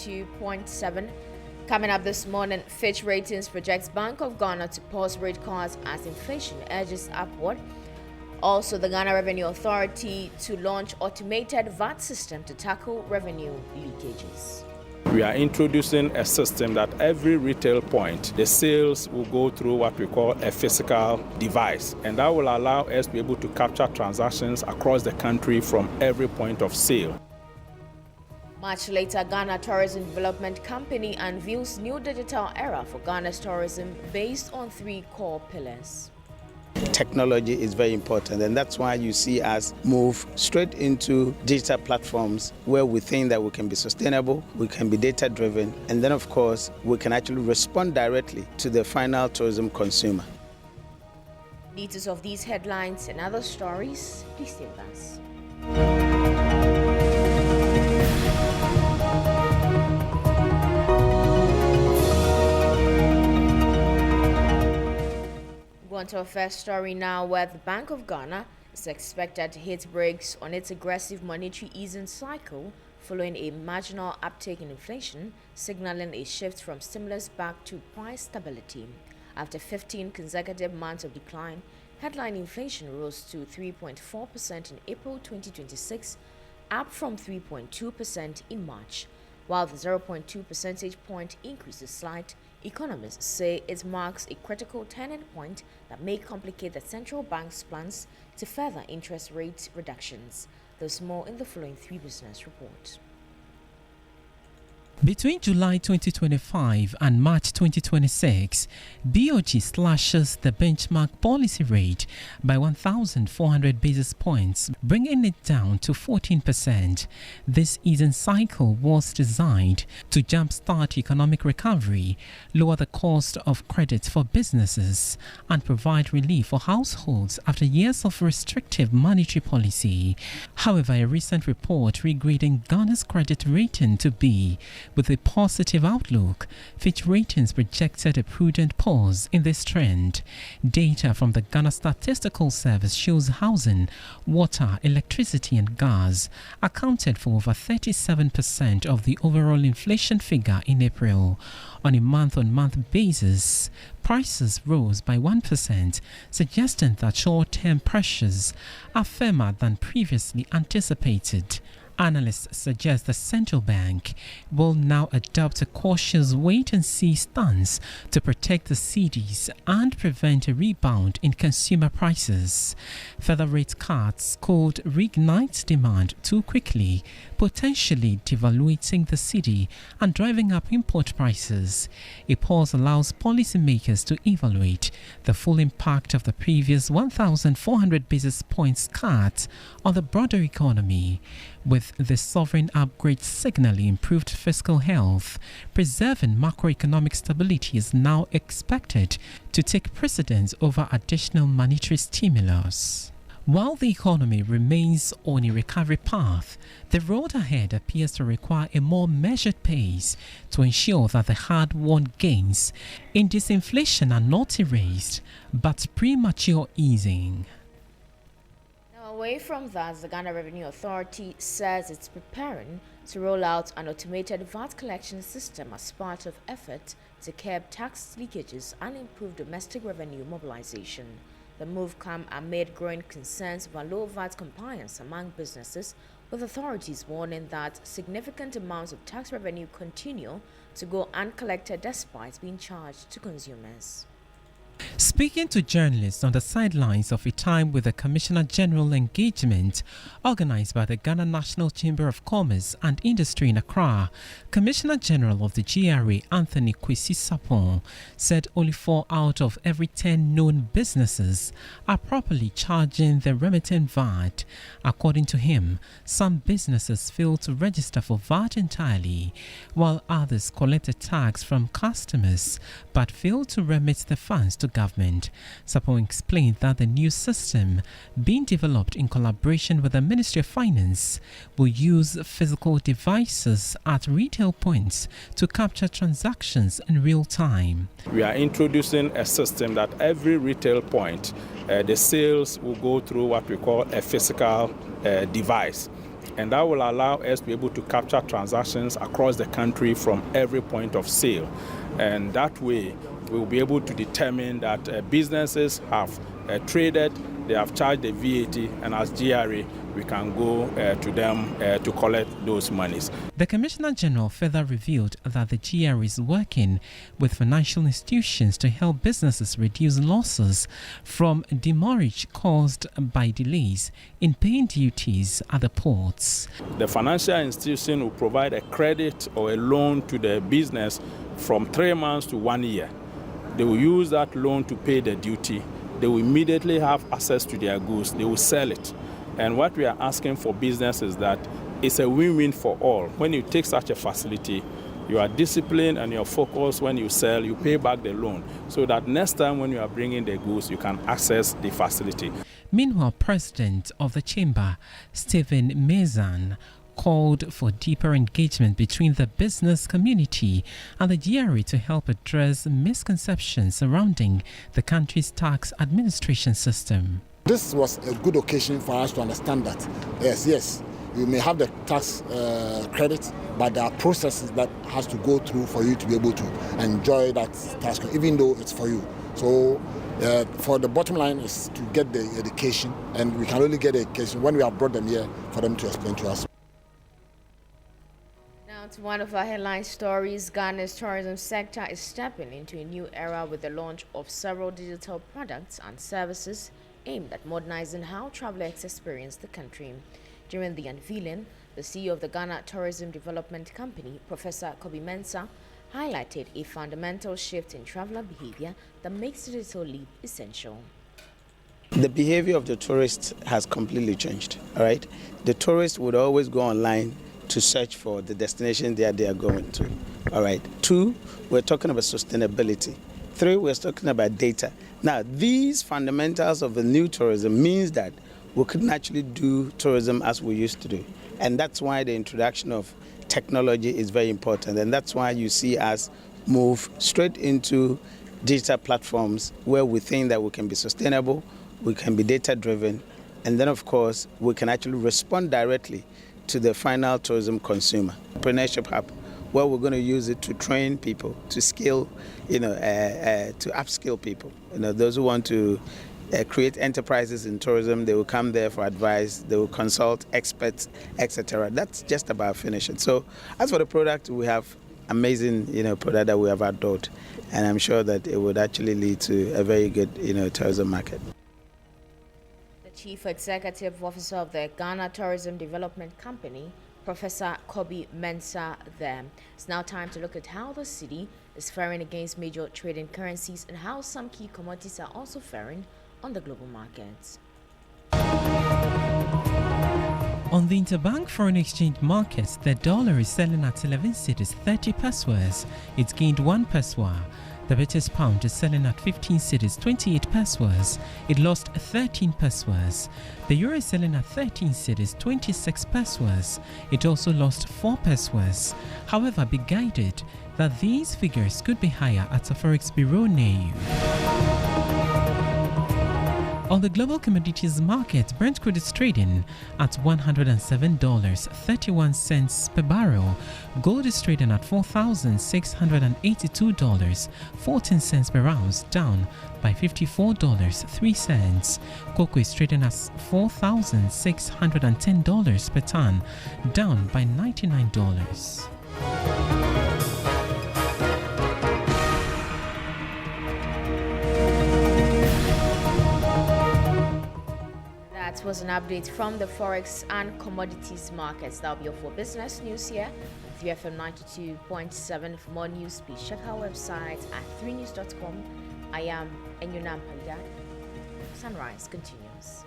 32.7. Coming up this morning, Fitch Ratings projects Bank of Ghana to pause rate cuts as inflation edges upward. Also, the Ghana Revenue Authority to launch automated VAT system to tackle revenue leakages. We are introducing a system that every retail point, the sales will go through what we call a physical device, and that will allow us to be able to capture transactions across the country from every point of sale. Much later, Ghana Tourism Development Company unveils new digital era for Ghana's tourism based on 3 core pillars. Technology is very important, and that's why you see us move straight into digital platforms where we think that we can be sustainable, we can be data-driven, and then of course we can actually respond directly to the final tourism consumer. Details of these headlines and other stories, please stay with us. On to our first story now, where the Bank of Ghana is expected to hit brakes on its aggressive monetary easing cycle following a marginal uptake in inflation, signaling a shift from stimulus back to price stability. After 15 consecutive months of decline, headline inflation rose to 3.4% in April 2026, up from 3.2% in March. While the 0.2 percentage point increase is slight, economists say it marks a critical turning point that may complicate the central bank's plans to further interest rate reductions. There's more in the following 3 Business Report. Between July 2025 and March 2026, BOG slashes the benchmark policy rate by 1,400 basis points, bringing it down to 14%. This easing cycle was designed to jumpstart economic recovery, lower the cost of credit for businesses, and provide relief for households after years of restrictive monetary policy. However, a recent report regrading Ghana's credit rating to B with a positive outlook, Fitch Ratings projected a prudent pause in this trend. Data from the Ghana Statistical Service shows housing, water, electricity and gas accounted for over 37% of the overall inflation figure in April. On a month-on-month basis, prices rose by 1%, suggesting that short-term pressures are firmer than previously anticipated. Analysts suggest the central bank will now adopt a cautious wait-and-see stance to protect the cedis and prevent a rebound in consumer prices. Further rate cuts could reignite demand too quickly, potentially devaluating the cedi and driving up import prices. A pause allows policymakers to evaluate the full impact of the previous 1,400 basis points cut on the broader economy. With the sovereign upgrade signaling improved fiscal health, preserving macroeconomic stability is now expected to take precedence over additional monetary stimulus. While the economy remains on a recovery path, the road ahead appears to require a more measured pace to ensure that the hard-won gains in disinflation are not erased, but premature easing. Away from that, the Ghana Revenue Authority says it's preparing to roll out an automated VAT collection system as part of effort to curb tax leakages and improve domestic revenue mobilization. The move comes amid growing concerns about low VAT compliance among businesses, with authorities warning that significant amounts of tax revenue continue to go uncollected despite being charged to consumers. Speaking to journalists on the sidelines of a time with the Commissioner General engagement organized by the Ghana National Chamber of Commerce and Industry in Accra, Commissioner General of the GRA Anthony Kwesi Sapon said only 4 out of every 10 known businesses are properly charging the remittent VAT. According to him, some businesses fail to register for VAT entirely, while others collect a tax from customers but fail to remit the funds to government. Sapon explained that the new system, being developed in collaboration with the Ministry of Finance, will use physical devices at retail points to capture transactions in real time. We are introducing a system that every retail point, the sales will go through what we call a physical device. and that will allow us to be able to capture transactions across the country from every point of sale. And that way, we'll be able to determine that businesses have traded, they have charged the VAT, and as GRA, we can go to them to collect those monies. The Commissioner General further revealed that the GRA is working with financial institutions to help businesses reduce losses from demurrage caused by delays in paying duties at the ports. The financial institution will provide a credit or a loan to the business from 3 months to 1 year. They will use that loan to pay the duty. They will immediately have access to their goods. They will sell it. And what we are asking for business is that it's a win-win for all. When you take such a facility, you are disciplined and you're focused. When you sell, you pay back the loan so that next time when you are bringing the goods, you can access the facility. Meanwhile, President of the Chamber, Stephen Mezan, called for deeper engagement between the business community and the GRA to help address misconceptions surrounding the country's tax administration system. This was a good occasion for us to understand that, yes, you may have the tax credit, but there are processes that has to go through for you to be able to enjoy that tax credit, even though it's for you. So for the bottom line is to get the education, and we can only get the education when we have brought them here for them to explain to us. Now to one of our headline stories, Ghana's tourism sector is stepping into a new era with the launch of several digital products and services aimed at modernizing how travelers experience the country. During the unveiling, the CEO of the Ghana Tourism Development Company, Professor Kobi Mensah, highlighted a fundamental shift in traveler behavior that makes the digital leap essential. The behavior of the tourist has completely changed, all right? The tourist would always go online to search for the destination that they are going to, all right? 2, we're talking about sustainability. 3, we're talking about data. Now, these fundamentals of the new tourism means that we couldn't actually do tourism as we used to do. And that's why the introduction of technology is very important. And that's why you see us move straight into digital platforms where we think that we can be sustainable, we can be data-driven, and then, of course, we can actually respond directly to the final tourism consumer. Entrepreneurship Hub, where we're going to use it to train people, to skill, to upskill people. Those who want to create enterprises in tourism, they will come there for advice, they will consult experts, etc. That's just about finishing. So as for the product, we have amazing, product that we have adored, and I'm sure that it would actually lead to a very good, tourism market. Chief Executive Officer of the Ghana Tourism Development Company, Professor Kobi Mensah there. It's now time to look at how the city is faring against major trading currencies and how some key commodities are also faring on the global markets. On the interbank foreign exchange markets, the dollar is selling at 11 cedis 30 pesos. It's gained 1 peso. The British pound is selling at 15 cedis 28 pesos. It lost 13 pesos. The euro is selling at 13 cedis 26 pesos. It also lost 4 pesos. However, be guided that these figures could be higher at a forex bureau near you. On the global commodities market, Brent crude is trading at $107.31 per barrel. Gold is trading at $4,682.14 per ounce, down by $54.03. Cocoa is trading at $4,610 per ton, down by $99. That was an update from the Forex and Commodities markets. That'll be all for business news here at 3FM 92.7. For more news, please check our website at 3news.com. I am Enyonam Haligah. Sunrise continues.